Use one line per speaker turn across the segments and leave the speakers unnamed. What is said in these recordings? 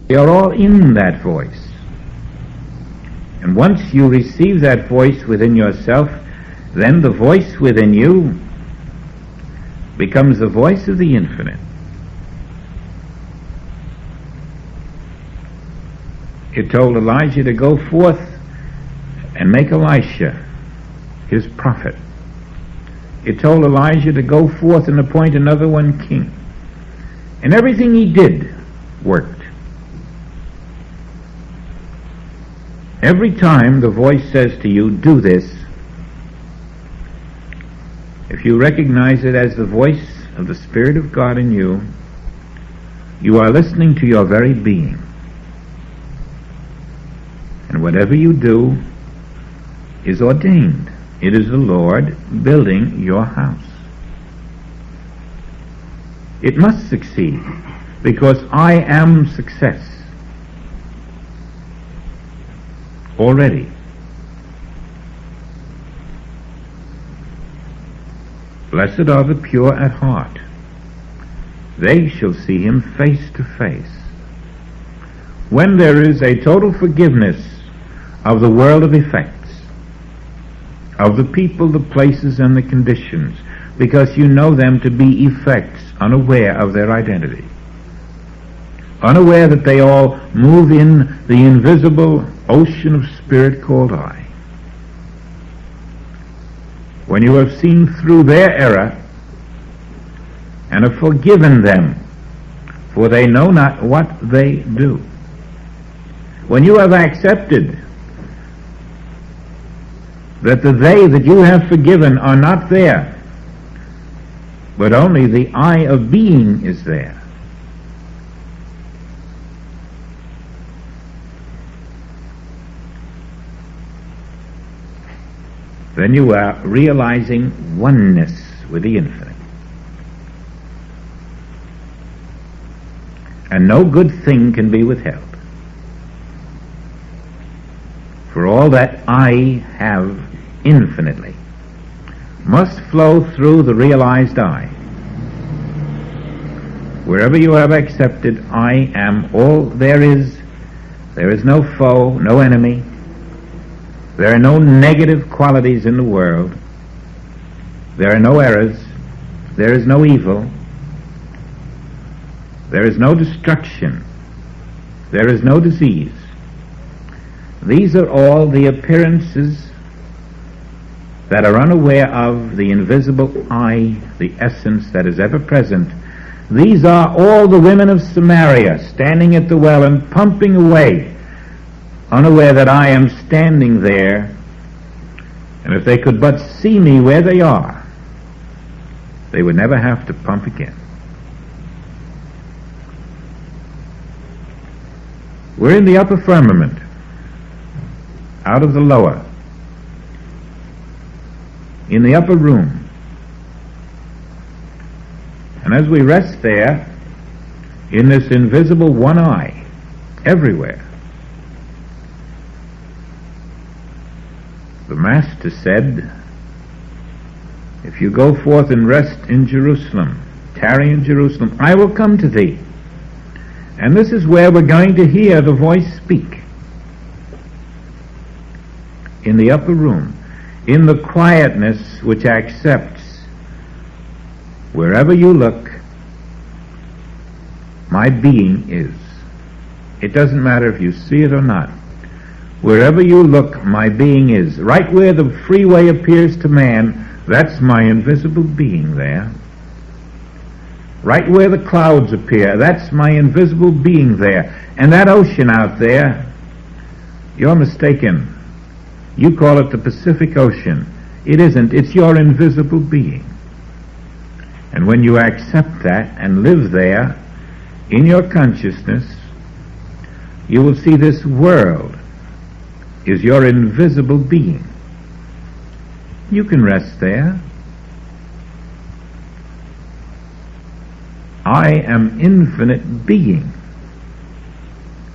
We are all in that voice. And once you receive that voice within yourself, then the voice within you becomes the voice of the infinite. It told Elijah to go forth and make Elisha his prophet. It told Elijah to go forth and appoint another one king. And everything he did worked. Every time the voice says to you, do this, if you recognize it as the voice of the Spirit of God in you, you are listening to your very being. And whatever you do is ordained. It is the Lord building your house. It must succeed, because I am success already. Blessed are the pure at heart. They shall see him face to face. When there is a total forgiveness of the world of effects, of the people, the places, and the conditions, because you know them to be effects, unaware of their identity, unaware that they all move in the invisible ocean of spirit called I. When you have seen through their error and have forgiven them, for they know not what they do. When you have accepted that the they that you have forgiven are not there, but only the I of being is there, then you are realizing oneness with the infinite. And no good thing can be withheld. For all that I have infinitely must flow through the realized I. Wherever you have accepted I am all there is no foe, no enemy. There are no negative qualities in the world. There are no errors. There is no evil. There is no destruction. There is no disease. These are all the appearances that are unaware of the invisible I, the essence that is ever present. These are all the women of Samaria standing at the well and pumping away, unaware that I am standing there, and if they could but see me where they are, they would never have to pump again. We're in the upper firmament, out of the lower, in the upper room. And as we rest there, in this invisible one eye, everywhere, the Master said, if you go forth and rest in Jerusalem, tarry in Jerusalem, I will come to thee. And this is where we're going to hear the voice speak. In the upper room, in the quietness which accepts, wherever you look, my being is. It doesn't matter if you see it or not. Wherever you look, my being is. Right where the freeway appears to man, that's my invisible being there. Right where the clouds appear, that's my invisible being there. And that ocean out there, you're mistaken. You call it the Pacific Ocean. It isn't. It's your invisible being. And when you accept that and live there in your consciousness, you will see this world is your invisible being. You can rest there. I am infinite being,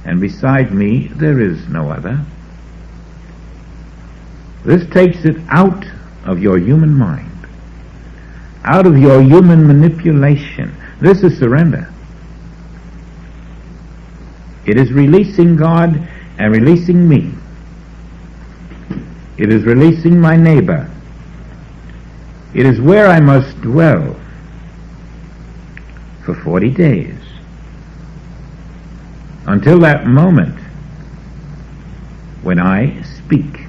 and beside me there is no other. This takes it out of your human mind, out of your human manipulation. This is surrender. It is releasing God and releasing me. It is releasing my neighbor. It is where I must dwell for 40 days. Until that moment when I speak.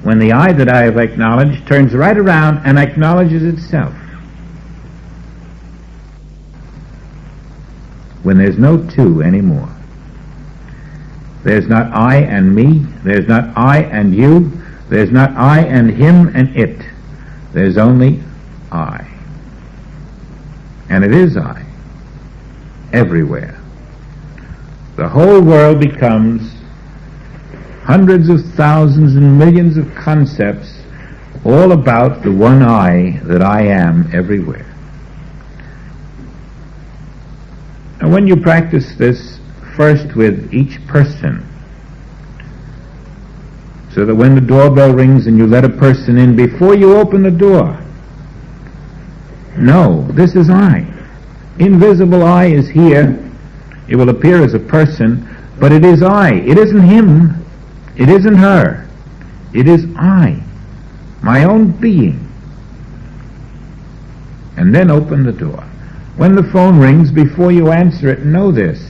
When the I that I have acknowledged turns right around and acknowledges itself. When there's no two anymore. There's not I and me. There's not I and you. There's not I and him and it. There's only I. And it is I. Everywhere. The whole world becomes hundreds of thousands and millions of concepts all about the one I that I am everywhere. And when you practice this first with each person, so that when the doorbell rings and you let a person in, before you open the door, no, this is I. Invisible I is here. It will appear as a person, but it is I. It isn't him. It isn't her. It is I, my own being. And then open the door. When the phone rings, before you answer it, know this.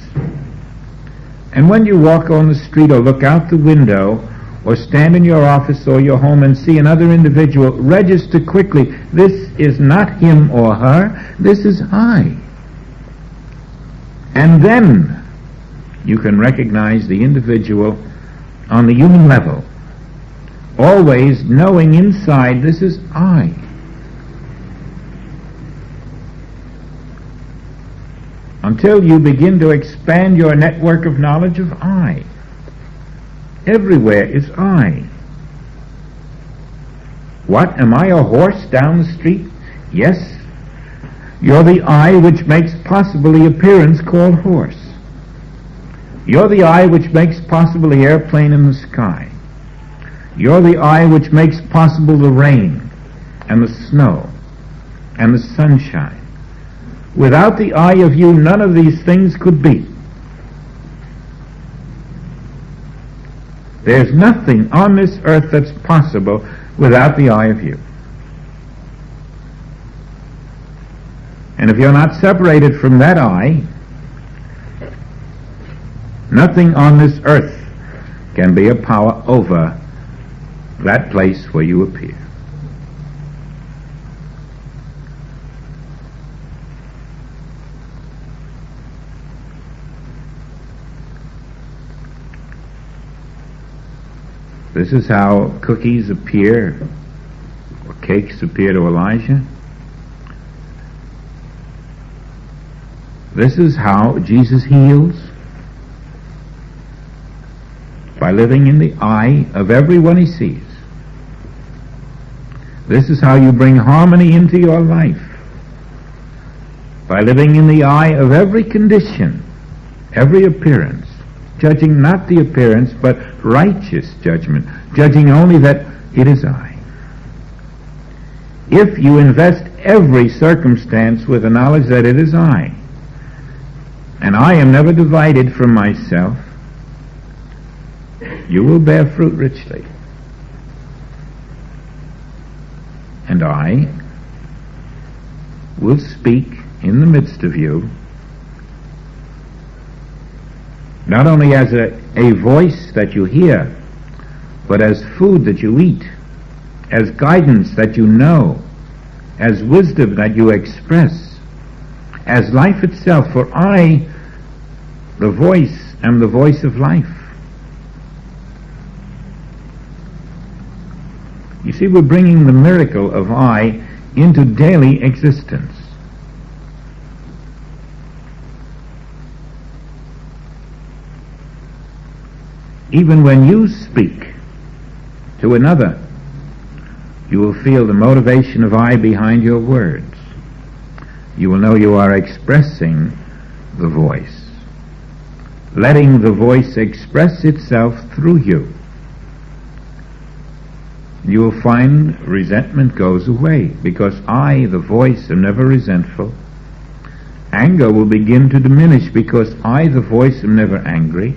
And when you walk on the street or look out the window or stand in your office or your home and see another individual, register quickly, this is not him or her, this is I. And then you can recognize the individual on the human level, always knowing inside this is I. Until you begin to expand your network of knowledge of I. Everywhere is I. What? Am I a horse down the street? Yes. You're the I which makes possible the appearance called horse. You're the I which makes possible the airplane in the sky. You're the I which makes possible the rain and the snow and the sunshine. Without the I of you, none of these things could be. There's nothing on this earth that's possible without the I of you. And if you're not separated from that I, nothing on this earth can be a power over that place where you appear. This is how cookies appear, or cakes appear to Elijah. This is how Jesus heals, by living in the eye of everyone he sees. This is how you bring harmony into your life, by living in the eye of every condition, every appearance, judging not the appearance, but righteous judgment, judging only that it is I. If you invest every circumstance with the knowledge that it is I, and I am never divided from myself, you will bear fruit richly. And I will speak in the midst of you, not only as a voice that you hear, but as food that you eat, as guidance that you know, as wisdom that you express, as life itself. For I, the voice, am the voice of life. You see, we're bringing the miracle of I into daily existence. Even when you speak to another, you will feel the motivation of I behind your words. You will know you are expressing the voice, letting the voice express itself through you. You will find resentment goes away, because I, the voice, am never resentful, anger will begin to diminish, because I, the voice, am never angry.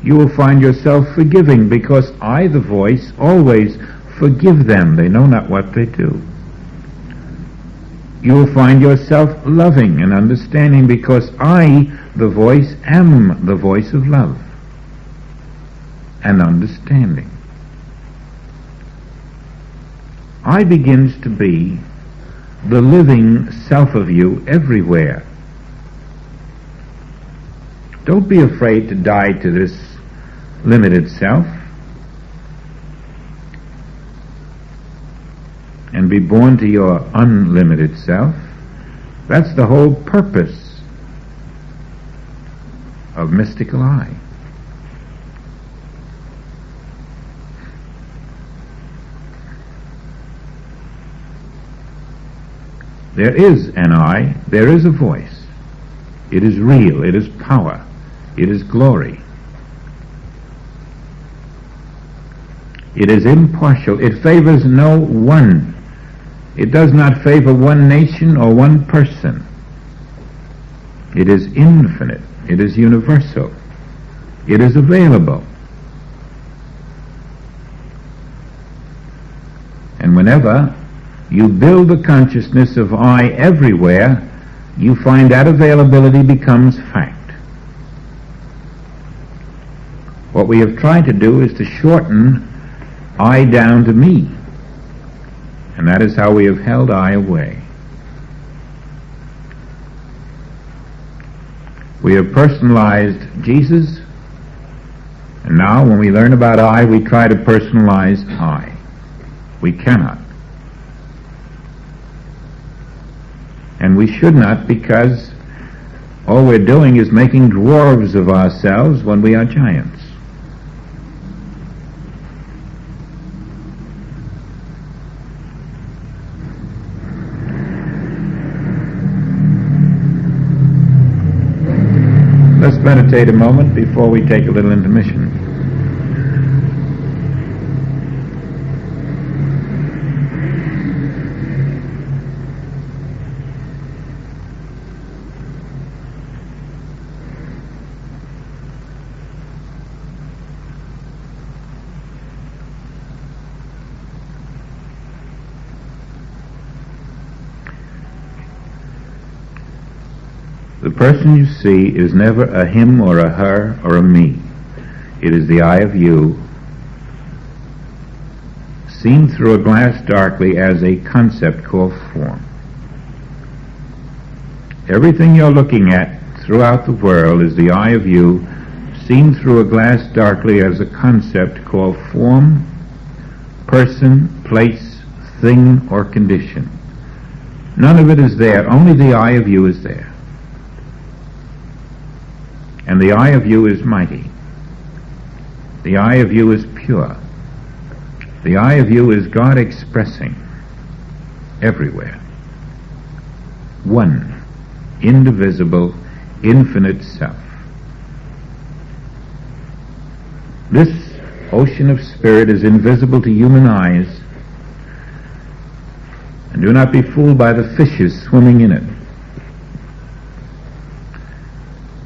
You will find yourself forgiving, because I, the voice, always forgive them. They know not what they do. You will find yourself loving and understanding, because I, the voice, am the voice of love and understanding. I begins to be the living self of you everywhere. Don't be afraid to die to this limited self and be born to your unlimited self. That's the whole purpose of mystical I. There is an I, there is a voice. It is real, it is power, it is glory. It is impartial, it favors no one. It does not favor one nation or one person. It is infinite, it is universal, it is available. And whenever you build the consciousness of I everywhere, you find that availability becomes fact. What we have tried to do is to shorten I down to me, and that is how we have held I away. We have personalized Jesus, and now when we learn about I, we try to personalize I. We cannot. And we should not, because all we're doing is making dwarves of ourselves when we are giants. Let's meditate a moment before we take a little intermission. The person you see is never a him or a her or a me. It is the I of you, seen through a glass darkly as a concept called form. Everything you're looking at throughout the world is the I of you, seen through a glass darkly as a concept called form, person, place, thing, or condition. None of it is there. Only the I of you is there. And the I of you is mighty. The I of you is pure. The I of you is God expressing everywhere. One, indivisible, infinite self. This ocean of spirit is invisible to human eyes, and do not be fooled by the fishes swimming in it.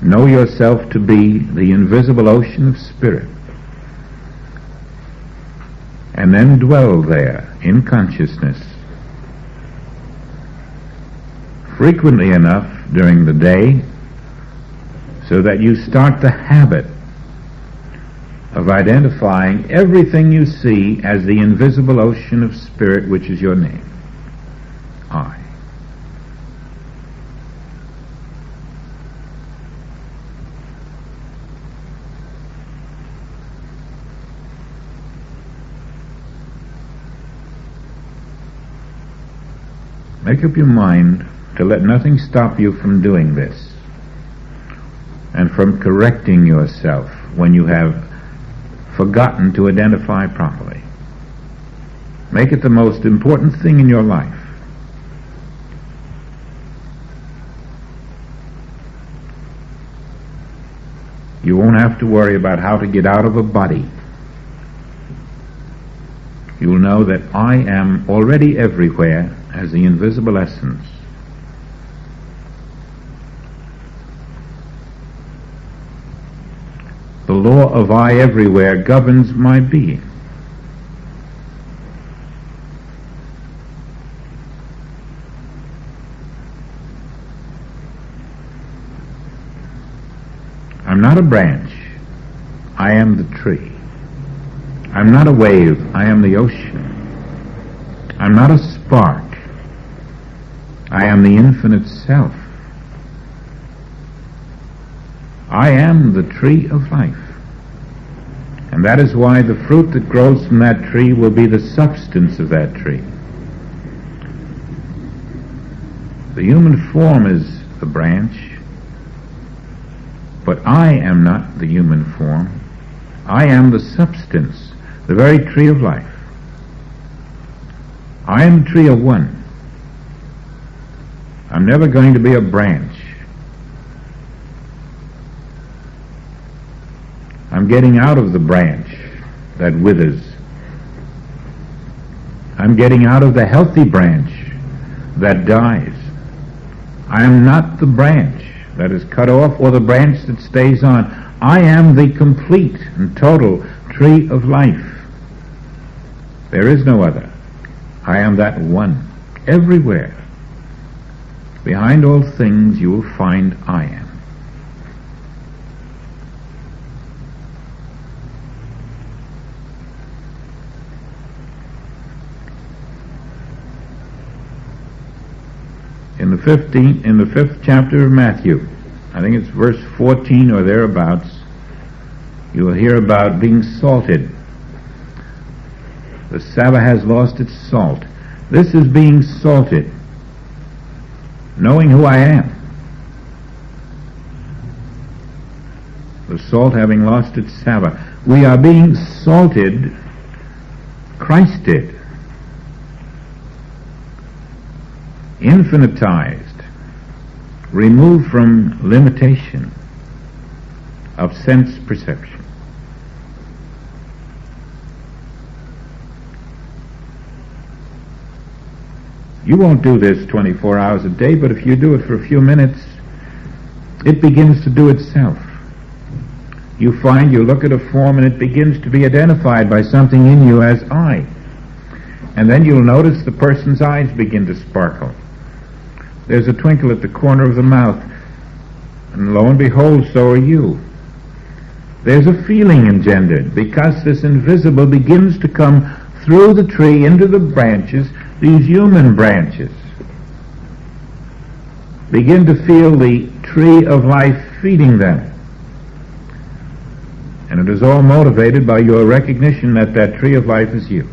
Know yourself to be the invisible ocean of spirit, and then dwell there in consciousness frequently enough during the day so that you start the habit of identifying everything you see as the invisible ocean of spirit, which is your name, I. Make up your mind to let nothing stop you from doing this and from correcting yourself when you have forgotten to identify properly. Make it the most important thing in your life. You won't have to worry about how to get out of a body. you will know that I am already everywhere as the invisible essence. The law of I everywhere governs my being. I'm not a branch, I am the tree. I'm not a wave, I am the ocean. I'm not a spark, I am the infinite self. I am the tree of life. And that is why the fruit that grows from that tree will be the substance of that tree. The human form is the branch, but I am not the human form. I am the substance, the very tree of life. I am the tree of one. I'm never going to be a branch. I'm getting out of the branch that withers. I'm getting out of the healthy branch that dies. I am not the branch that is cut off or the branch that stays on. I am the complete and total tree of life. There is no other. I am that one. Everywhere. Behind all things you will find I am. In the 5th chapter of Matthew, I think it's verse 14 or thereabouts, you will hear about being salted. The Sabbath has lost its salt. This is being salted, knowing who I am. The salt having lost its Sabbath. We are being salted, Christ did. Infinitized, removed from limitation of sense perception. You won't do this 24 hours a day, but if you do it for a few minutes, it begins to do itself. You find you look at a form and it begins to be identified by something in you as I. And then you'll notice the person's eyes begin to sparkle. There's a twinkle at the corner of the mouth, and lo and behold, so are you. There's a feeling engendered because this invisible begins to come through the tree into the branches. These human branches begin to feel the tree of life feeding them. And it is all motivated by your recognition that that tree of life is you.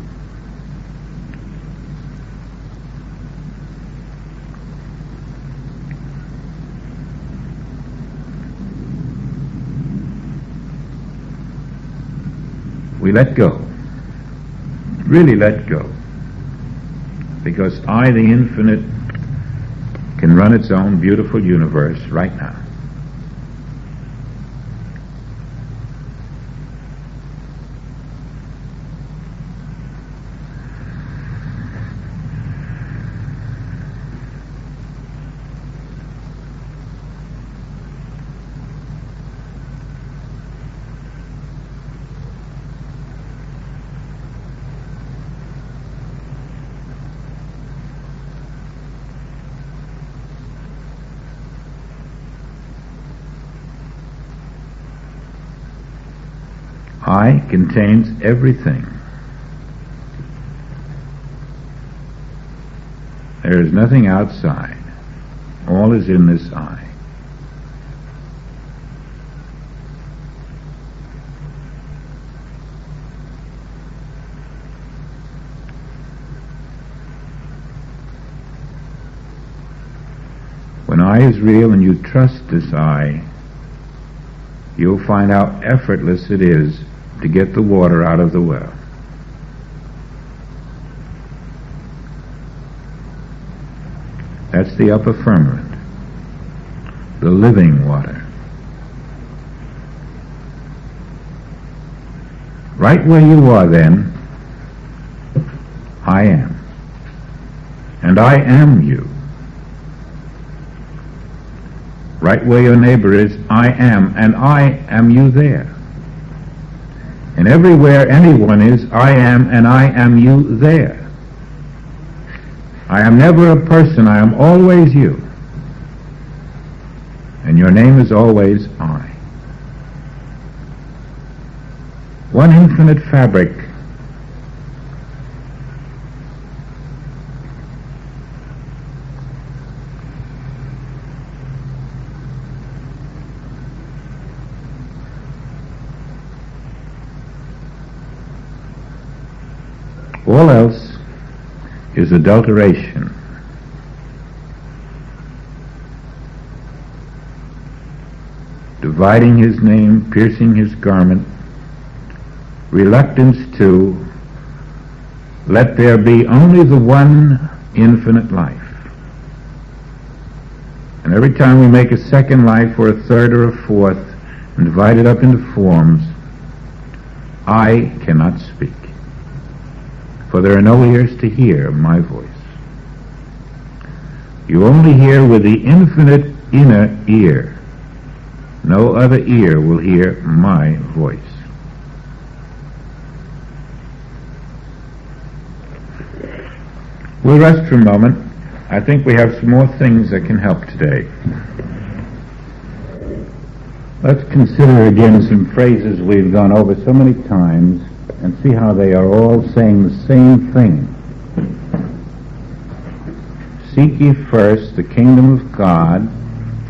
We let go, really let go, because I, the infinite, can run its own beautiful universe right now. I contains everything. There is nothing outside. All is in this I. When I is real and you trust this I, you'll find how effortless it is to get the water out of the well. That's the upper firmament, the living water. Right where you are then, I am. And I am you. Right where your neighbor is, I am, and I am you there. And everywhere anyone is, I am, and I am you there. I am never a person, I am always you. And your name is always I. One infinite fabric. All else is adulteration. Dividing his name, piercing his garment, reluctance to let there be only the one infinite life. And every time we make a second life or a third or a fourth and divide it up into forms, I cannot speak. For there are no ears to hear my voice. You only hear with the infinite inner ear. No other ear will hear my voice. We'll rest for a moment. I think we have some more things that can help today. Let's consider again some phrases we've gone over so many times and see how they are all saying the same thing. Seek ye first the kingdom of God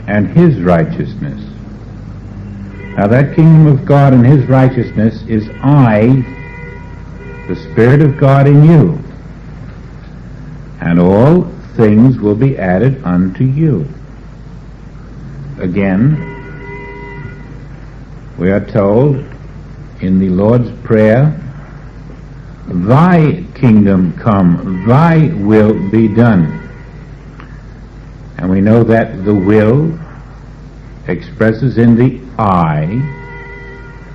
and his righteousness. Now that kingdom of God and his righteousness is I, the Spirit of God in you. And all things will be added unto you. Again, we are told in the Lord's Prayer, thy kingdom come, thy will be done. And we know that the will expresses in the I,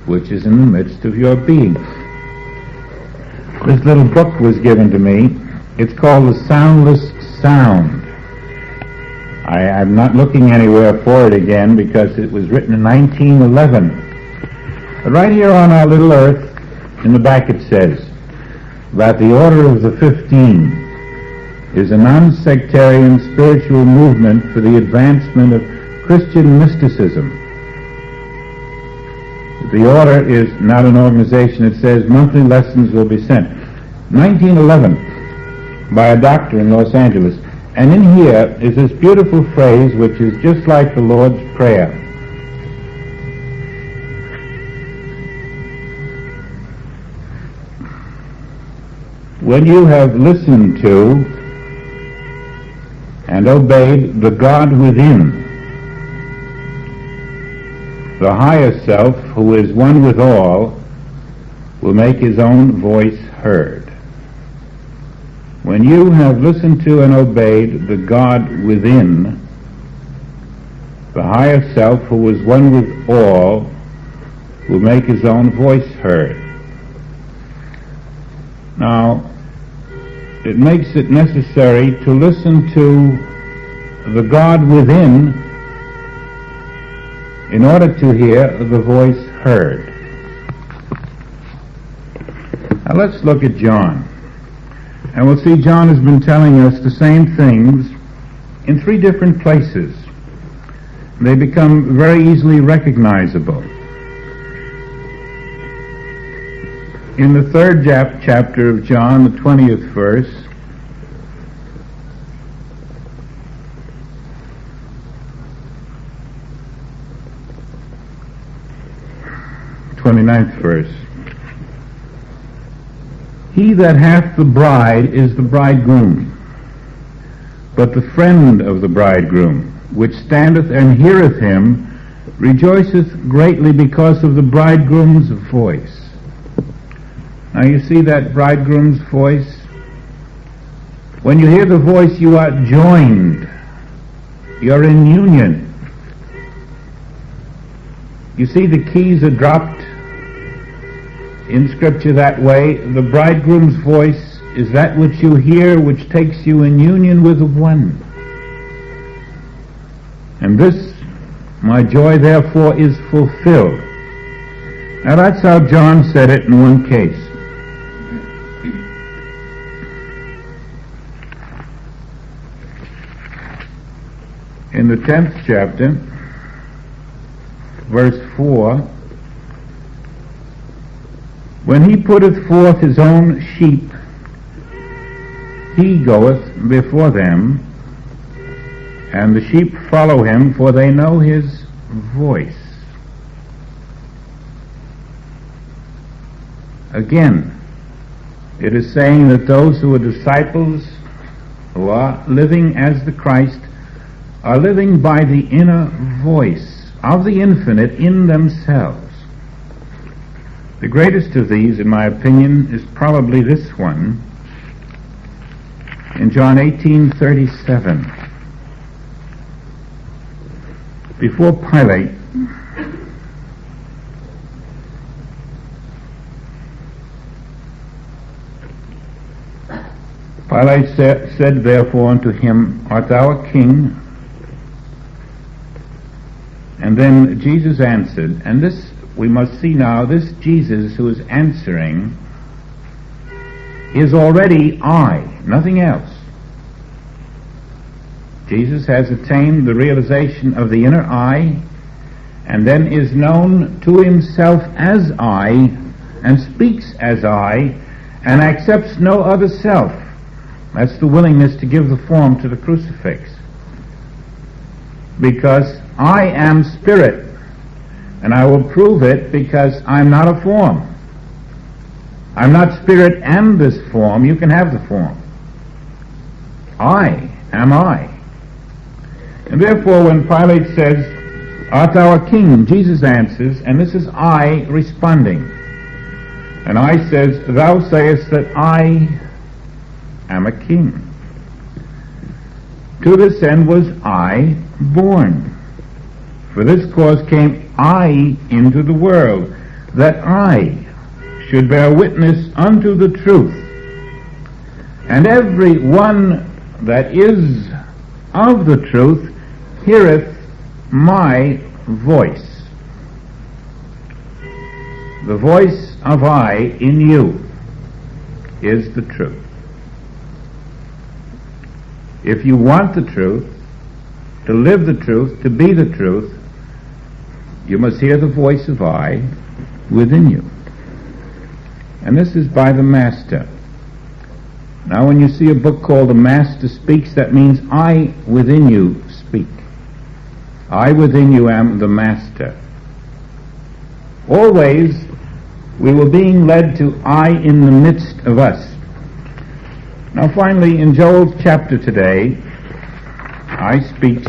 which is in the midst of your being. This little book was given to me. It's called the Soundless Sound. I'm not looking anywhere for it again because it was written in 1911. But right here on our little earth, in the back it says that the Order of the 15 is a non-sectarian spiritual movement for the advancement of Christian mysticism. The order is not an organization. It says monthly lessons will be sent. 1911, by a doctor in Los Angeles. And in here is this beautiful phrase which is just like the Lord's Prayer. When you have listened to and obeyed the God within, the higher self, who is one with all, will make his own voice heard. When you have listened to and obeyed the God within, the higher self, who is one with all, will make his own voice heard. Now, it makes it necessary to listen to the God within in order to hear the voice heard. Now let's look at John. And we'll see John has been telling us the same things in 3 different places. They become very easily recognizable. In the 3rd chapter of John, the 20th verse, '29th verse. He that hath the bride is the bridegroom, but the friend of the bridegroom, which standeth and heareth him, rejoiceth greatly because of the bridegroom's voice. Now you see that bridegroom's voice? When you hear the voice, you are joined. You're in union. You see, the keys are dropped in Scripture that way. The bridegroom's voice is that which you hear, which takes you in union with the One. And this, my joy, therefore, is fulfilled. Now that's how John said it in one case. In the 10th chapter, verse 4, when he putteth forth his own sheep, he goeth before them, and the sheep follow him, for they know his voice. Again, it is saying that those who are disciples, who are living as the Christ, are living by the inner voice of the infinite in themselves. The greatest of these, in my opinion, is probably this one in John 18:37. Before Pilate, said therefore unto him, Art thou a king? And then Jesus answered, and this we must see now, this Jesus who is answering is already I, nothing else. Jesus has attained the realization of the inner I, and then is known to himself as I, and speaks as I, and accepts no other self. That's the willingness to give the form to the crucifix. Because I am spirit, and I will prove it because I'm not a form. I'm not spirit and this form. You can have the form. I am I. And therefore when Pilate says, Art thou a king? Jesus answers, and this is I responding. And I says, Thou sayest that I am a king. To this end was I born. For this cause came I into the world, that I should bear witness unto the truth. And every one that is of the truth heareth my voice. The voice of I in you is the truth. If you want the truth, to live the truth, to be the truth, you must hear the voice of I within you. And this is by the Master. Now when you see a book called The Master Speaks, that means I within you speak. I within you am the Master. Always we were being led to I in the midst of us. Now finally, in Joel's chapter today, I speaks.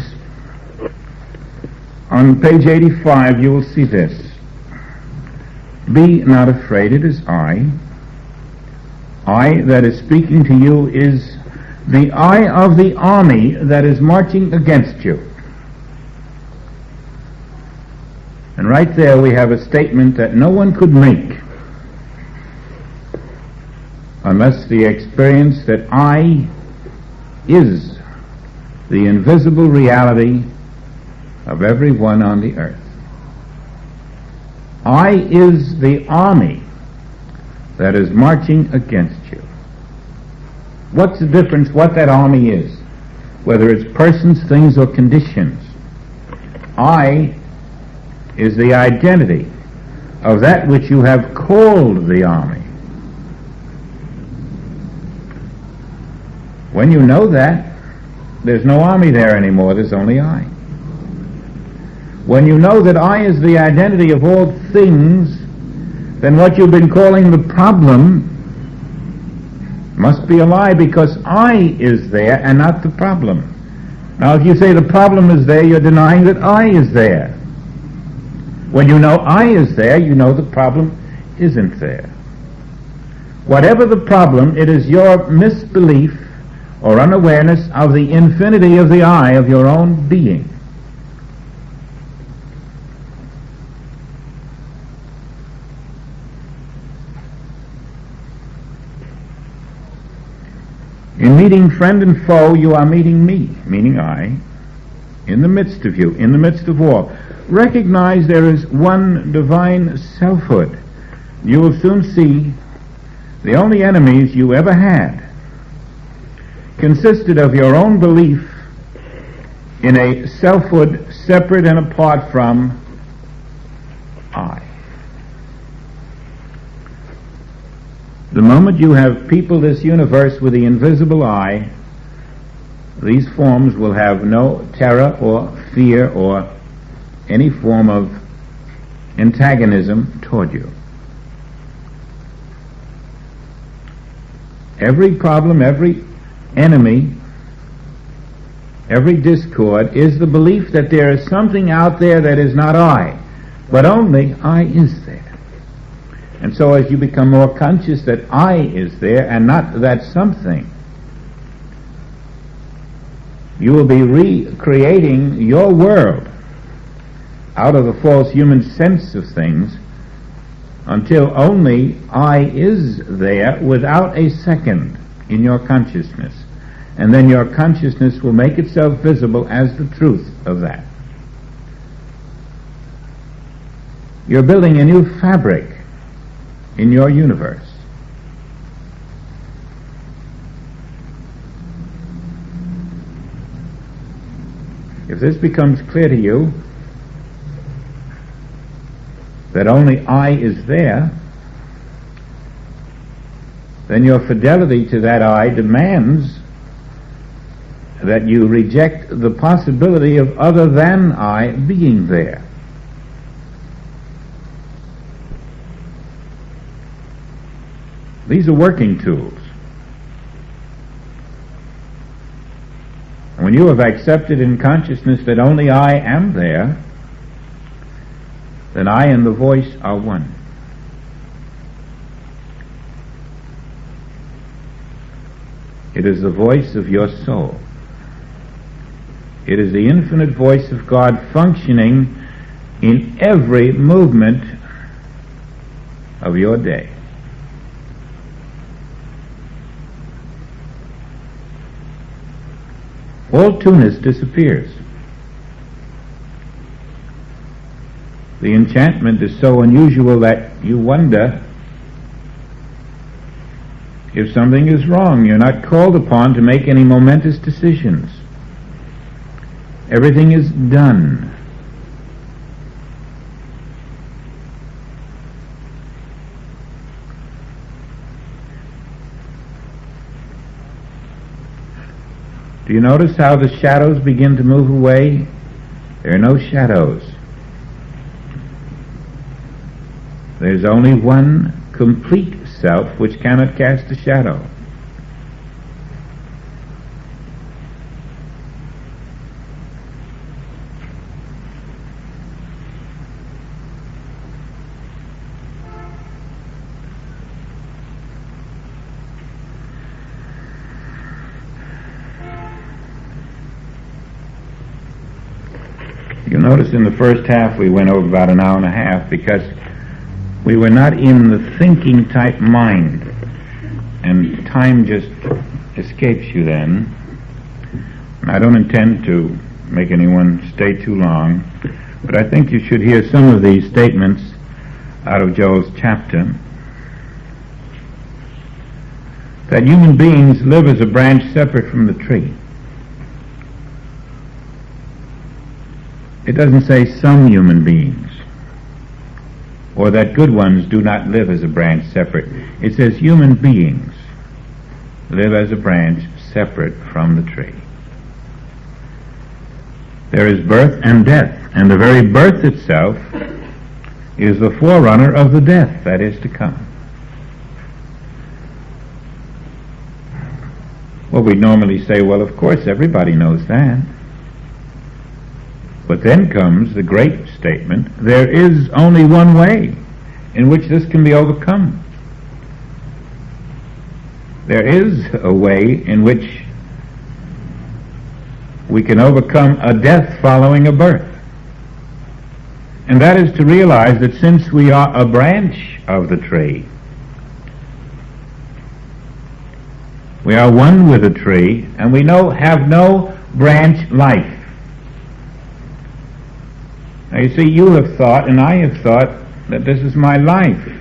On page 85 you will see this. Be not afraid, it is I. I that is speaking to you is the I of the army that is marching against you. And right there we have a statement that no one could make unless the experience that I is the invisible reality of everyone on the earth. I is the army that is marching against you. What's the difference what that army is? Whether it's persons, things, or conditions. I is the identity of that which you have called the army. When you know that, there's no army there anymore, there's only I. When you know that I is the identity of all things, then what you've been calling the problem must be a lie, because I is there and not the problem. Now if you say the problem is there, you're denying that I is there. When you know I is there, you know the problem isn't there. Whatever the problem, it is your misbelief or unawareness of the infinity of the I of your own being. In meeting friend and foe, you are meeting me, meaning I, in the midst of you, in the midst of all. Recognize there is one divine selfhood. You will soon see the only enemies you ever had consisted of your own belief in a selfhood separate and apart from I. The moment you have peopled this universe with the invisible I, these forms will have no terror or fear or any form of antagonism toward you. Every problem, every enemy, every discord is the belief that there is something out there that is not I, but only I is there. And so as you become more conscious that I is there and not that something, you will be recreating your world out of the false human sense of things until only I is there without a second in your consciousness. And then your consciousness will make itself visible as the truth of that. You're building a new fabric in your universe. If this becomes clear to you, that only I is there, then your fidelity to that I demands that you reject the possibility of other than I being there. These are working tools. And when you have accepted in consciousness that only I am there, then I and the voice are one. It is the voice of your soul. It is the infinite voice of God functioning in every movement of your day. All two-ness disappears. The enchantment is so unusual that you wonder if something is wrong. You're not called upon to make any momentous decisions. Everything is done. Do you notice how the shadows begin to move away? There are no shadows. There's only one complete self which cannot cast a shadow. You'll notice in the first half we went over about an hour and a half because we were not in the thinking type mind, and time just escapes you then. And I don't intend to make anyone stay too long, but I think you should hear some of these statements out of Joel's chapter. That human beings live as a branch separate from the tree. It doesn't say some human beings, or that good ones do not live as a branch separate. It says human beings live as a branch separate from the tree. There is birth and death, and the very birth itself is the forerunner of the death that is to come. Well, we normally say, well, of course, everybody knows that. But then comes the great statement, there is only one way in which this can be overcome. There is a way in which we can overcome a death following a birth. And that is to realize that since we are a branch of the tree, We are one with the tree, and we have no branch life. Now you see, you have thought, and I have thought, that this is my life.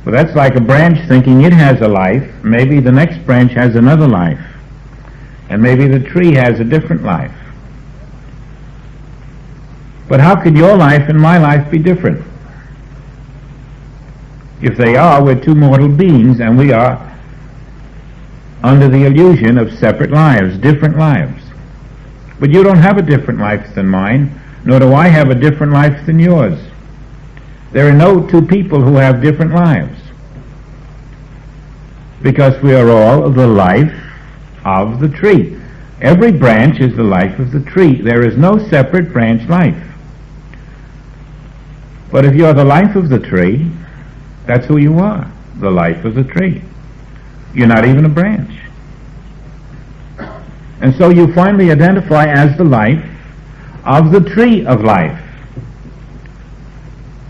Well, that's like a branch thinking it has a life. Maybe the next branch has another life. And maybe the tree has a different life. But how could your life and my life be different? If they are, we're two mortal beings, and we are under the illusion of separate lives, different lives. But you don't have a different life than mine, nor do I have a different life than yours. There are no two people who have different lives, because we are all the life of the tree. Every branch is the life of the tree. There is no separate branch life. But if you're the life of the tree, that's who you are, the life of the tree. You're not even a branch. And so you finally identify as the life of the tree of life.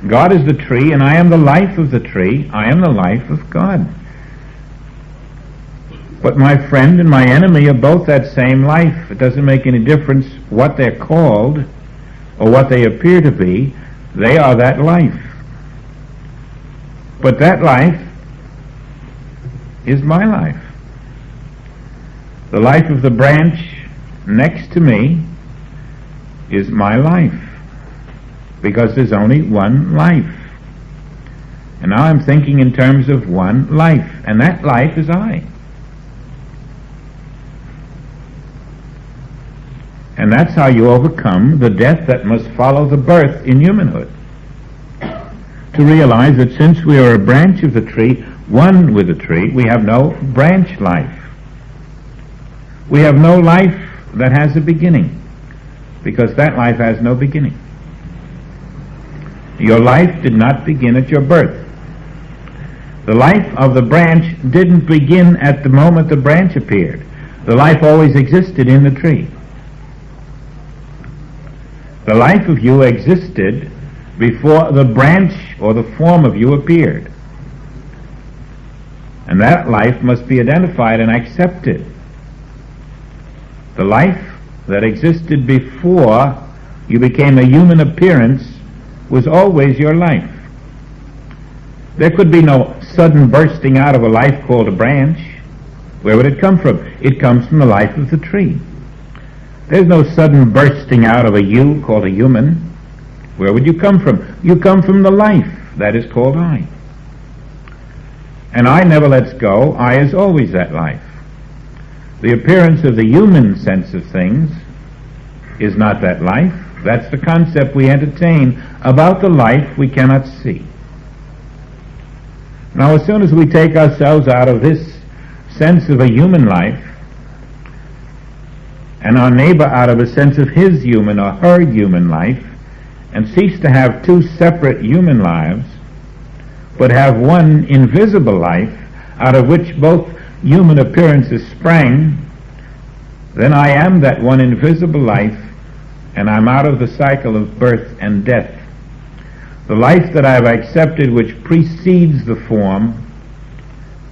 God is the tree, and I am the life of the tree. I am the life of God. But my friend and my enemy are both that same life. It doesn't make any difference what they're called or what they appear to be. They are that life. But that life is my life. The life of the branch next to me is my life, because there's only one life. And now I'm thinking in terms of one life, and that life is I. And that's how you overcome the death that must follow the birth in humanhood. To realize that since we are a branch of the tree, one with the tree, we have no branch life. We have no life that has a beginning, because that life has no beginning. Your life did not begin at your birth. The life of the branch didn't begin at the moment the branch appeared. The life always existed in the tree. The life of you existed before the branch or the form of you appeared. And that life must be identified and accepted. The life that existed before you became a human appearance was always your life. There could be no sudden bursting out of a life called a branch. Where would it come from? It comes from the life of the tree. There's no sudden bursting out of a you called a human. Where would you come from? You come from the life that is called I. And I never lets go. I is always that life. The appearance of the human sense of things is not that life. That's the concept we entertain about the life we cannot see. Now, as soon as we take ourselves out of this sense of a human life, and our neighbor out of a sense of his human or her human life, and cease to have two separate human lives, but have one invisible life out of which both human appearances sprang, then I am that one invisible life, and I'm out of the cycle of birth and death. The life that I've accepted, which precedes the form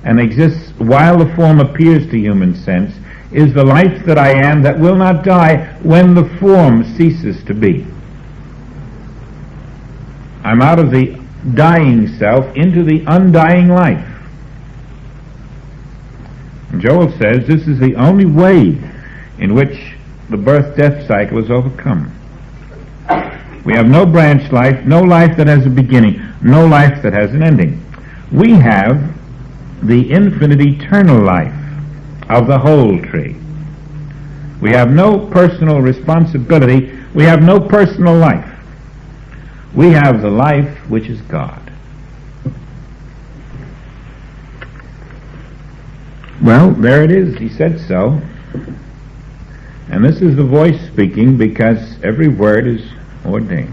and exists while the form appears to human sense, is the life that I am that will not die when the form ceases to be. I'm out of the dying self into the undying life. And Joel says this is the only way in which the birth-death cycle is overcome. We have no branch life, no life that has a beginning, no life that has an ending. We have the infinite eternal life of the whole tree. We have no personal responsibility. We have no personal life. We have the life which is God. Well, there it is. He said so. And this is the voice speaking, because every word is ordained.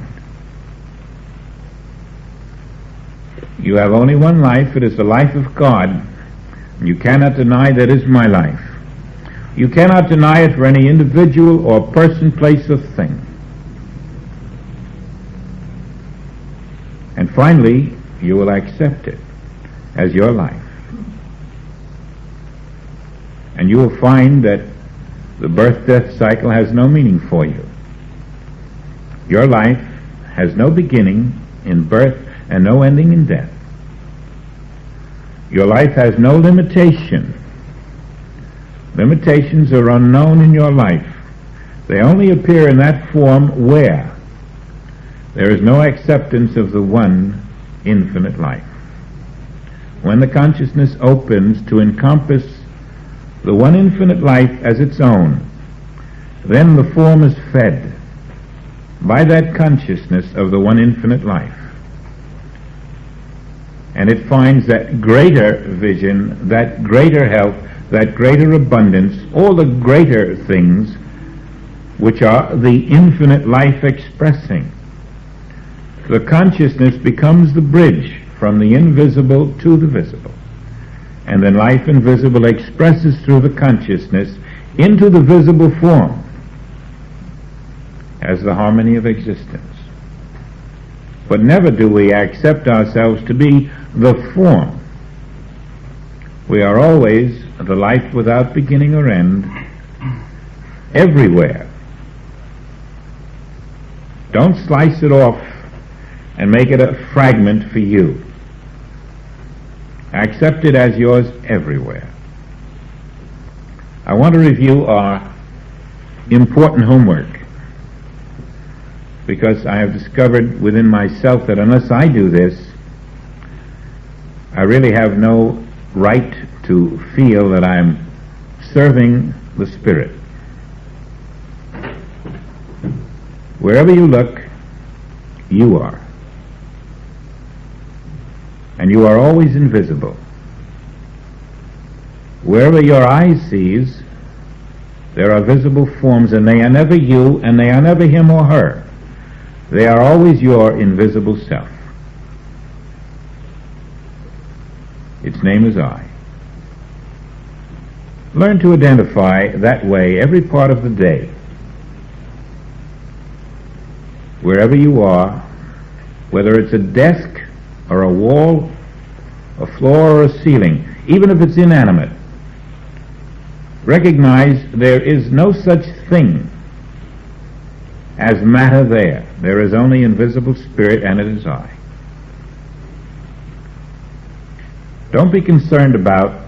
You have only one life. It is the life of God. You cannot deny that is my life. You cannot deny it for any individual or person, place, or thing. And finally, you will accept it as your life. And you will find that the birth-death cycle has no meaning for you. Your life has no beginning in birth and no ending in death. Your life has no limitation. Limitations are unknown in your life. They only appear in that form where there is no acceptance of the one infinite life. When the consciousness opens to encompass the one infinite life as its own, then the form is fed by that consciousness of the one infinite life. And it finds that greater vision, that greater health, that greater abundance, all the greater things which are the infinite life expressing. The consciousness becomes the bridge from the invisible to the visible. And then life invisible expresses through the consciousness into the visible form as the harmony of existence. But never do we accept ourselves to be the form. We are always the life without beginning or end, everywhere. Don't slice it off and make it a fragment for you. Accept it as yours everywhere. I want to review our important homework, because I have discovered within myself that unless I do this, I really have no right to feel that I'm serving the Spirit. Wherever you look, you are. And you are always invisible. Wherever your eye sees, there are visible forms, and they are never you, and they are never him or her. They are always your invisible self. Its name is I. Learn to identify that way every part of the day. Wherever you are, whether it's a desk or a wall, a floor or a ceiling, even if it's inanimate, recognize there is no such thing as matter there. There is only invisible spirit, and it is I. Don't be concerned about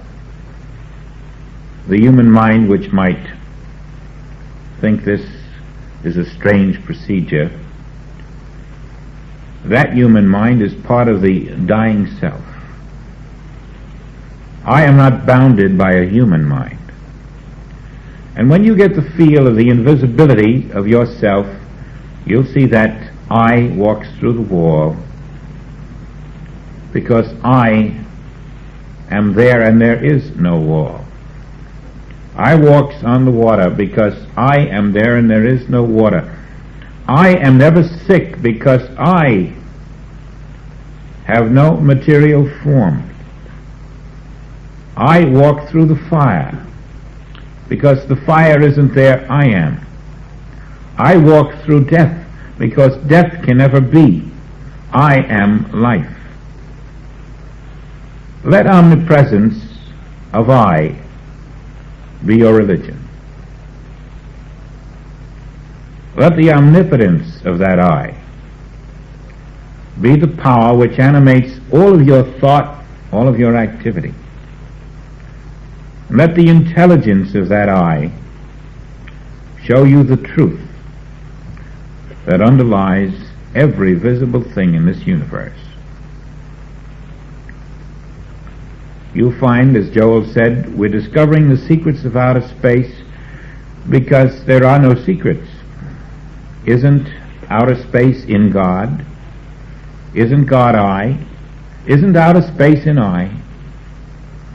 the human mind, which might think this is a strange procedure. That human mind is part of the dying self. I am not bounded by a human mind. And when you get the feel of the invisibility of yourself, you'll see that I walks through the wall, because I am there and there is no wall. I walks on the water because I am there and there is no water. I am never sick because I have no material form. I walk through the fire because the fire isn't there, I am. I walk through death because death can never be. I am life. Let omnipresence of I be your religion. Let the omnipotence of that I be the power which animates all of your thought, all of your activity. And let the intelligence of that I show you the truth that underlies every visible thing in this universe. You'll find, as Joel said, we're discovering the secrets of outer space because there are no secrets. Isn't outer space in God? Isn't God I? Isn't outer space in I?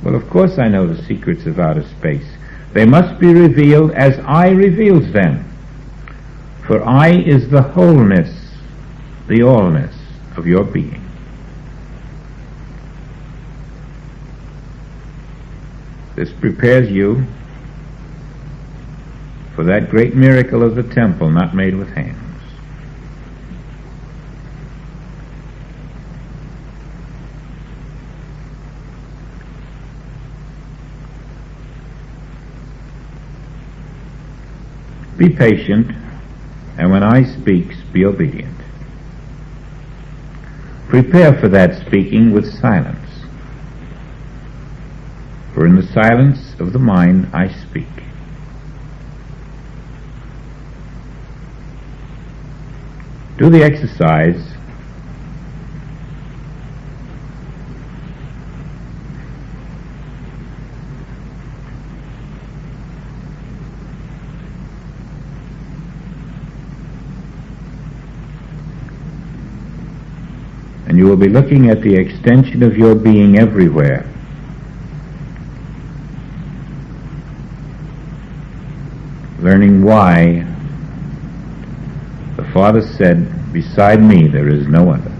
Well, of course I know the secrets of outer space. They must be revealed as I reveals them. For I is the wholeness, the allness of your being. This prepares you for that great miracle of the temple not made with hands. Be patient, and when I speak, be obedient. Prepare for that speaking with silence. For in the silence of the mind I speak. Do the exercise. And you will be looking at the extension of your being everywhere. Learning why the Father said, beside me there is no other.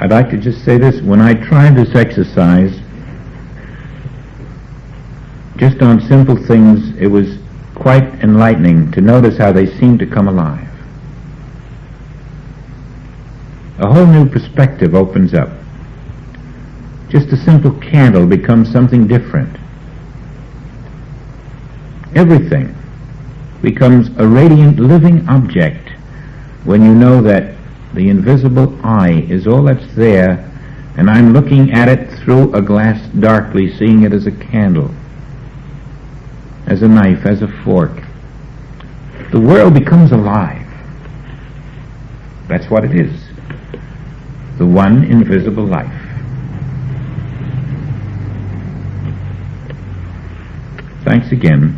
I'd like to just say this. When I tried this exercise, just on simple things, it was quite enlightening to notice how they seemed to come alive. A whole new perspective opens up. Just a simple candle becomes something different. Everything becomes a radiant living object when you know that the invisible eye is all that's there, and I'm looking at it through a glass darkly, seeing it as a candle, as a knife, as a fork. The world becomes alive. That's what it is. The one invisible life. Thanks again.